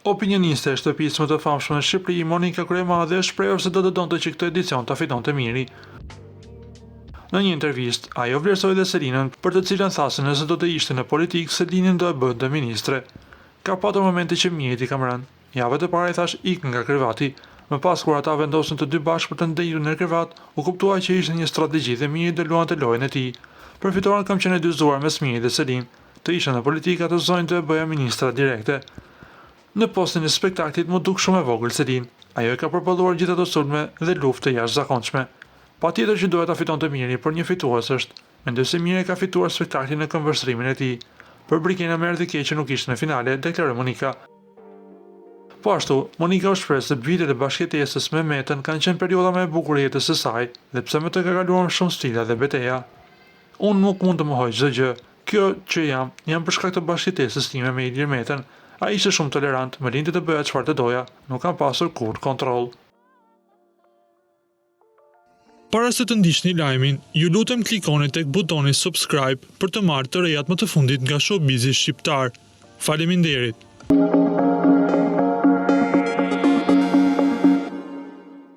Opinioniste e shtëpisë më të famshme në Shqipëri, Monika Kryemadhe, shprehur se do të donte që këtë edicion ta fitonte Miri. Në një intervistë, ajo vlerësoi dhe Selinën, për të cilën tha se nëse do të ishte në politikë, Selinin do e bënte ministre. Ka patur momente që Mirit i kam rënë. Javët e para i thash ik nga krevati. Më pas kur ata vendosën të dy bashkë për të ndejur në krevat, u kuptua që ishte një strategji dhe Miri do luante lojën e tij. Për fitoren kam qenë dyzuar mes Mirit dhe Selin. Të isha në politikë atë zonjë të e bëja ministra direkte. Në postin e spektaklit mu duk shumë e vogël Selin. Ajo e ka përballuar gjithë ato sulme dhe lufte jashtëzakonshme. Patjetër që duhet ta fitonte Miri, por një fitues është. Mendoj se Miri ka fituar spektaklin në këmbvështrimin e tij. Për Brikena më erdhi keq që nuk ishte në finale, deklaroi Monika. Po ashtu, Monika u shpreh se vitet e bashkëjetesës me Metën kanë qenë perioda më e bukur e jetës së saj, dhe pse më të ka kaluar shumë sfida dhe betejë. Unë nuk mund të mohoj çdo gjë. Kjo që jam për shkak të bashkëjetesës time me Ilir Metën. Ai ishte shumë tolerant, më lindi të bëja çfarë të doja, nuk kam pasur kurrë kontroll. Para se të ndiqni lajmin, ju lutem klikoni tek butoni subscribe për të marrë të rejat më të fundit nga showbizi shqiptar. Faleminderit.